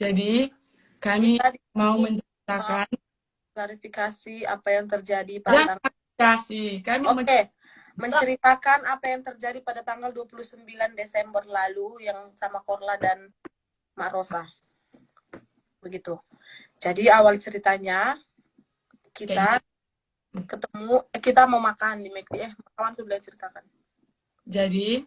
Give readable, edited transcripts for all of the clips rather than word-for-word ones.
Jadi kami Kita di mau sini mau menceritakan, klarifikasi apa yang terjadi pada jangan tanggal. kasih, kami Oke, menceritakan apa yang terjadi pada tanggal 29 Desember lalu yang sama Korla dan Mak Rosa. Begitu. Jadi awal ceritanya kayak kita gini. ketemu, kita mau makan di McD. Kawan tuh udah ceritakan. Jadi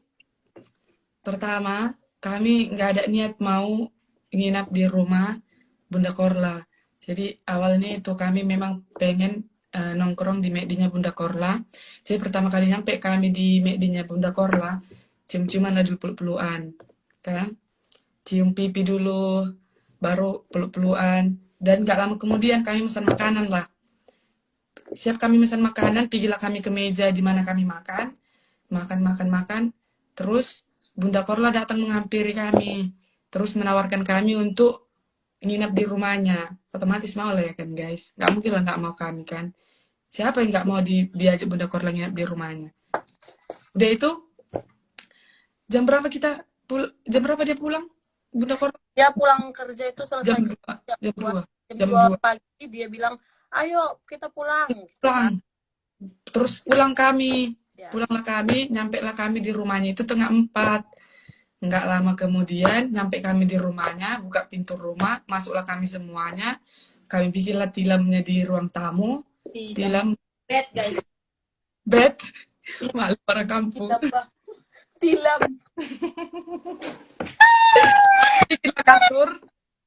pertama kami nggak ada niat mau nginap di rumah Bunda Korla. Jadi awalnya itu kami memang pengen nongkrong di McD-nya Bunda Korla. Jadi pertama kali nyampe kami di McD-nya Bunda Korla, cium-ciuman aja peluk-pelukan, kan? Cium pipi dulu, baru peluk-pelukan. Dan gak lama kemudian kami pesan makanan lah. Siap kami pesan makanan, pergilah kami ke meja di mana kami makan. Makan, makan, makan. Terus Bunda Korla datang menghampiri kami. Terus menawarkan kami untuk nginap di rumahnya. Otomatis mau lah ya kan guys. Gak mungkin lah gak mau kami kan. Siapa yang gak mau diajak Bunda Korla nginap di rumahnya. Udah itu, jam berapa dia pulang? Bunda Korla Dia pulang kerja itu jam selesai kerja 2 jam jam 2, 2 jam jam 2 2 pagi dia bilang, "Ayo kita pulang." Gitu pulang. kan. Terus Ya. pulanglah kami, nyampe lah kami di rumahnya itu tengah 4. Nggak lama kemudian, nyampe kami di rumahnya, buka pintu rumah, masuklah kami semuanya. Kami bikinlah tilamnya di ruang tamu, tilam Bed, guys. bed, malu orang kampung. Tilam, Bah. Tilam. Bikinlah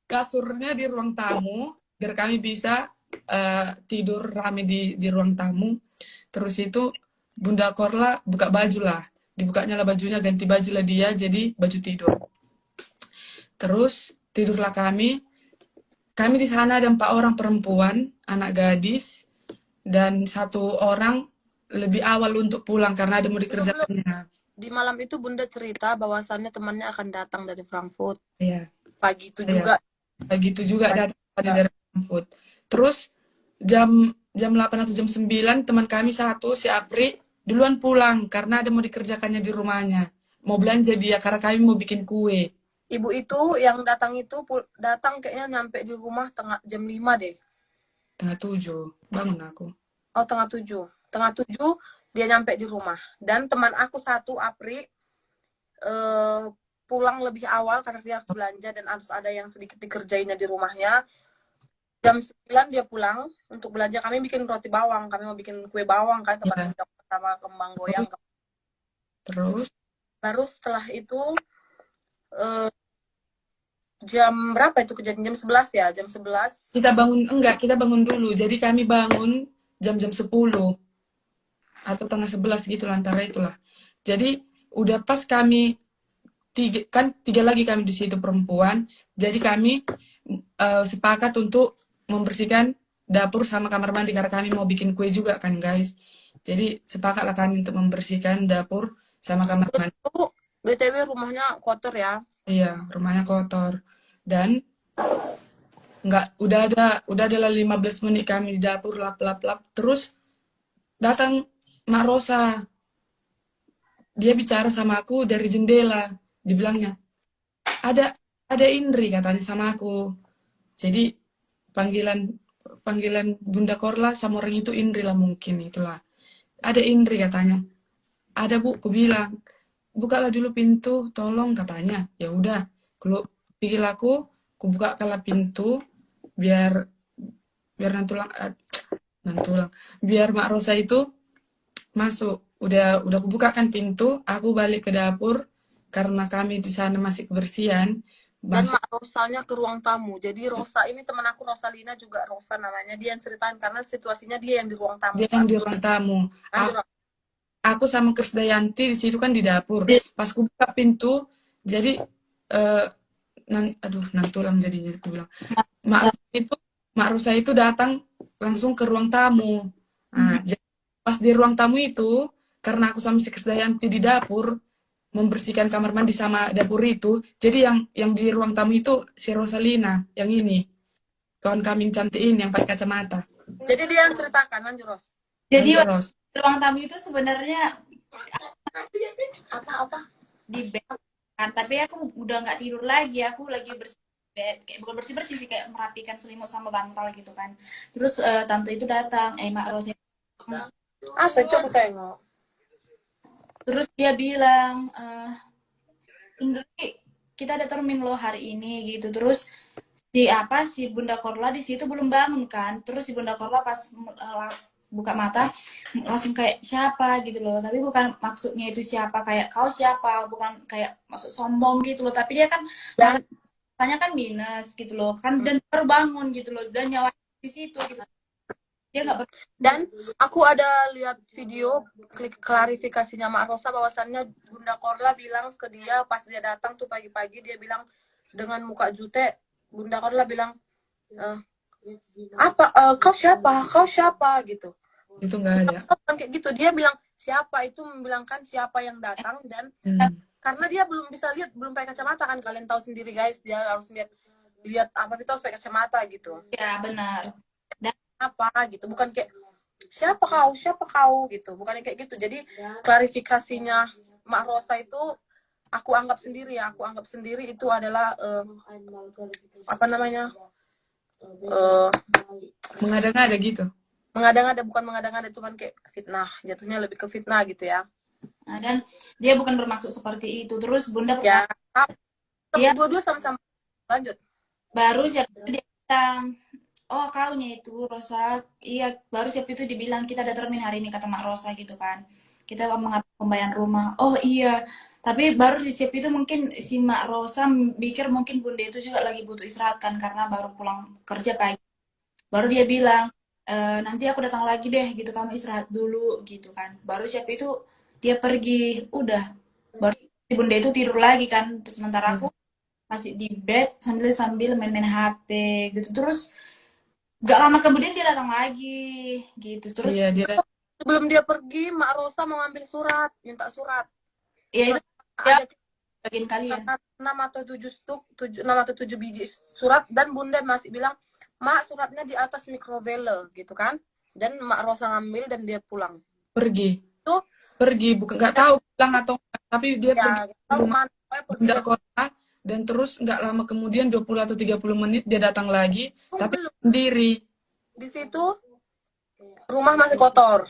kasurnya di ruang tamu, biar kami bisa tidur rame di ruang tamu. Terus itu Bunda Korla buka baju lah, dibukanya lah bajunya, ganti baju lah dia jadi baju tidur. Terus tidurlah kami di sana ada 4 orang perempuan, anak gadis, dan 1 orang lebih awal untuk pulang karena ada mau Belum. dikerjakannya. Di malam itu Bunda cerita bahwasannya temannya akan datang dari Frankfurt. Iya, Pagi itu iya. juga. Begitu juga Pagi datang juga. dari Frankfurt. Terus jam jam 8 atau jam 9 teman kami satu si Apri duluan pulang karena ada mau dikerjakannya di rumahnya. Mau belanja dia karena kami mau bikin kue. Ibu itu yang datang itu datang kayaknya nyampe di rumah jam 5 deh. Tengah 7 bangun aku. Oh, tengah 7. Tengah 7 dia nyampe di rumah. Dan teman aku satu, Apri, pulang lebih awal karena dia harus belanja dan harus ada yang sedikit dikerjainnya di rumahnya. Jam 9 dia pulang untuk belanja. Kami bikin roti bawang. Kami mau bikin kue bawang kan, tempat Ya, sama kembang goyang. terus terus Baru setelah itu eh, jam berapa itu kejadian? Jam 11 ya? Jam 11. kita bangun dulu. Jadi kami bangun jam-jam 10 atau tengah 11 gitu lah, antara itulah. Jadi udah pas kami tiga lagi kami di situ perempuan. Jadi kami sepakat untuk membersihkan dapur sama kamar mandi karena kami mau bikin kue juga kan guys. Jadi sepakatlah kami untuk membersihkan dapur sama kamar Terus mandi. itu BTW rumahnya kotor ya. Iya, rumahnya kotor. Dan nggak udah ada lah 15 menit kami di dapur lap lap lap. Terus datang Mak Rosa. Dia bicara sama aku dari jendela. Dibilangnya, ada ada Indri katanya sama aku. Jadi panggilan panggilan Bunda Korla sama orang itu Indri lah mungkin itulah. Ada Indri katanya. Ada Bu, ku bilang. Bukalah dulu pintu, tolong katanya. Ya udah, kalau pikir aku buka kala pintu biar biar nantulang. Biar Mak Rosa itu masuk. Udah aku bukakan pintu, aku balik ke dapur karena kami di sana masih kebersihan. Dan Masuk Mak Rosanya ke ruang tamu. Jadi Rosa ini teman aku, Rosalina juga Rosa namanya. Dia yang ceritain karena situasinya dia yang di ruang tamu dia yang saat di ruang tamu. di ruang. Aku sama Krisdayanti di situ kan di dapur. Pas ku buka pintu, jadi eh aduh nantulang jadinya aku bilang. Mak Rosa itu Mak Rosa itu datang langsung ke ruang tamu. Nah, jadi pas di ruang tamu itu karena aku sama si Krisdayanti di dapur membersihkan kamar mandi sama dapur itu, jadi yang di ruang tamu itu si Rosalina, yang ini. Kawan kami yang cantik ini yang pakai kacamata. Jadi dia yang ceritakan, lanjut Ros. Jadi Lanjut Ros. ruang tamu itu sebenarnya Apa-apa? di bed kan, tapi aku udah nggak tidur lagi, aku lagi bersih bed, kayak bukan bersih-bersih sih, kayak merapikan selimut sama bantal gitu kan. Terus tante itu datang, Mak Rose. Apa coba tengok. Terus dia bilang, Indri, kita ada termin loh hari ini gitu. Terus si Bunda Korla di situ belum bangun kan. Terus si Bunda Korla pas buka mata langsung kayak siapa gitu loh. Tapi bukan maksudnya itu siapa kayak kau siapa, bukan kayak maksud sombong gitu loh. Tapi dia kan Dan matanya kan minus gitu loh. Kan dan terbangun gitu loh, dan nyawa di situ gitu. Dia nggak Dan aku ada lihat video klarifikasinya Mak Rosa bahwasannya Bunda Korla bilang ke dia pas dia datang tuh pagi-pagi, dia bilang dengan muka jutek, Bunda Korla bilang kau siapa gitu. Itu nggak ada. Bukan kayak gitu, dia bilang siapa itu membilangkan siapa yang datang. Dan karena dia belum bisa lihat, belum pakai kacamata kan, kalian tahu sendiri guys, dia harus lihat apa itu harus pakai kacamata gitu. Ya benar. Dan Apa gitu, bukan kayak siapa kau gitu, bukan kayak gitu. Jadi klarifikasinya Mak Rosa itu aku anggap sendiri itu adalah apa namanya, Mengada-ngada gitu. mengada-ngada, bukan mengada-ngada, cuman kayak fitnah, jatuhnya lebih ke fitnah gitu ya. Nah, dan dia bukan bermaksud seperti itu. Terus Bunda Ya, dia dua-dua sama-sama lanjut. baru siapa itu dia bilang, oh kau nya itu Rosa, iya baru siapa itu dibilang kita ada termin hari ini kata Mak Rosa gitu kan. Kita mengambil pembayaran rumah. Oh iya, tapi baru di siapa itu mungkin si Mak Rosa mikir mungkin Bunda itu juga lagi butuh istirahat kan karena baru pulang kerja pagi. Baru dia bilang, nanti aku datang lagi deh gitu, kamu istirahat dulu gitu kan. Baru siapa itu dia pergi, udah. Baru si Bunda itu tidur lagi kan, sementara aku masih di bed sambil main-main HP gitu. Terus gak lama kemudian dia datang lagi gitu. Terus Iya, dia Sebelum dia pergi, Mak Rosa mau ngambil surat, minta surat. ya itu dia Ada bagian kalian. 6 atau 7 stuk, 6 atau 7 biji surat, dan Bunda masih bilang, Mak, suratnya di atas mikrovele gitu kan. Dan Mak Rosa ngambil dan dia pulang. pergi. Tuh, Pergi, bukan nggak tahu pulang atau enggak, tapi dia pergi ya, ke tahu rumah mana, pokoknya pergi Bunda Kota, dan terus nggak lama kemudian 20 atau 30 menit dia datang lagi, tapi belum. sendiri. Di situ rumah masih kotor.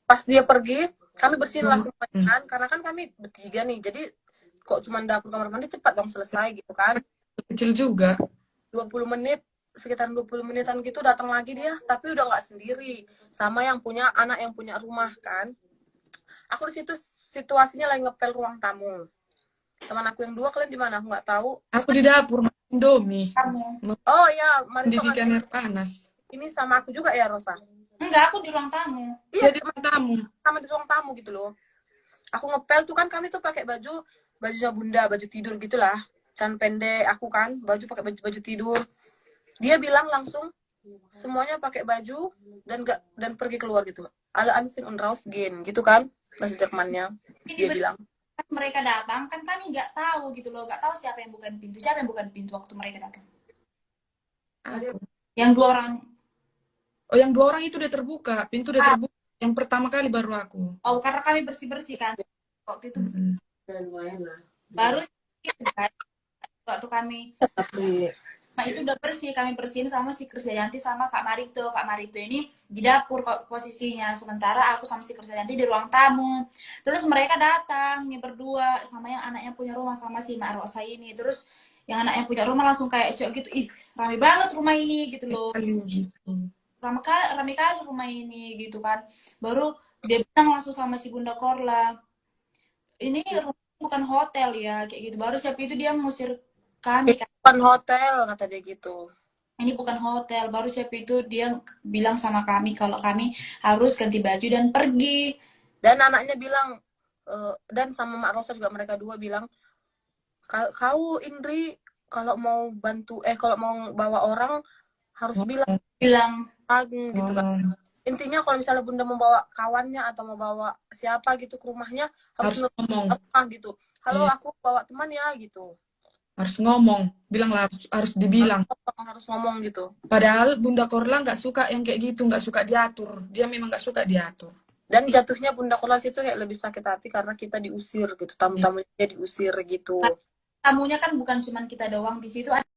Pas dia pergi, kami bersihin lah semuanya kan, karena kan kami bertiga nih, jadi kok cuma dapur kamar mandi cepat dong selesai gitu kan. Kecil juga. 20 menit, sekitar 20 menitan gitu datang lagi dia, tapi udah nggak sendiri, sama yang punya anak yang punya rumah kan. Aku di situ situasinya lagi ngepel ruang tamu. Teman aku yang dua, kalian di mana? Aku nggak tahu. Aku di dapur makan Indomie. Kamu? Oh ya, Marito Pendidikan ngasih air panas. ini sama aku juga ya, Rosa. Enggak, aku di ruang tamu. Iya, Jadi tamu. sama di ruang tamu gitu loh. Aku ngepel tuh kan, kami tuh pakai bajunya Bunda, baju tidur gitulah, can pendek. Aku kan pakai baju tidur. Dia bilang langsung semuanya pakai baju dan pergi keluar gitu. Alle anziehen und rausgehen gitu kan, bahasa Jermannya. Dia bilang. Pas mereka datang kan kami nggak tahu gitu loh, nggak tahu siapa yang bukan pintu waktu mereka datang. Aku. Yang dua orang. Oh, yang dua orang itu udah terbuka, pintu udah terbuka. Yang pertama kali baru aku. Oh, karena kami bersih kan waktu itu. Baru kan, waktu kami itu udah bersih, kami bersihin sama si Krisdayanti sama Kak Marito. Kak Marito ini di dapur posisinya, sementara aku sama si Krisdayanti di ruang tamu. Terus mereka datang nih berdua sama yang anaknya punya rumah sama si Mak Rosa ini. Terus yang anaknya punya rumah langsung kayak syok gitu, ih rame banget rumah ini gitu loh. Rame kali rumah ini gitu kan. Baru dia bilang langsung sama si Bunda Korla, ini bukan hotel ya kayak gitu. Baru siapa itu dia ngusir kami kan. Bukan hotel, kata dia gitu. Ini bukan hotel. Baru siapa itu dia bilang sama kami kalau kami harus ganti baju dan pergi. Dan anaknya bilang, dan sama Mak Rosa juga, mereka dua bilang, kau Indri kalau mau kalau mau bawa orang harus bilang gitu kan. Intinya kalau misalnya Bunda mau bawa kawannya atau mau bawa siapa gitu ke rumahnya, harus ngomong gitu. Halo, aku bawa teman ya gitu. Harus ngomong, bilang lah, harus dibilang. Harus ngomong gitu. Padahal Bunda Korla nggak suka yang kayak gitu, nggak suka diatur. Dia memang nggak suka diatur. Dan jatuhnya Bunda Korla itu kayak lebih sakit hati karena kita diusir gitu, tamu-tamunya diusir gitu. tamunya kan bukan cuma kita doang di situ, ada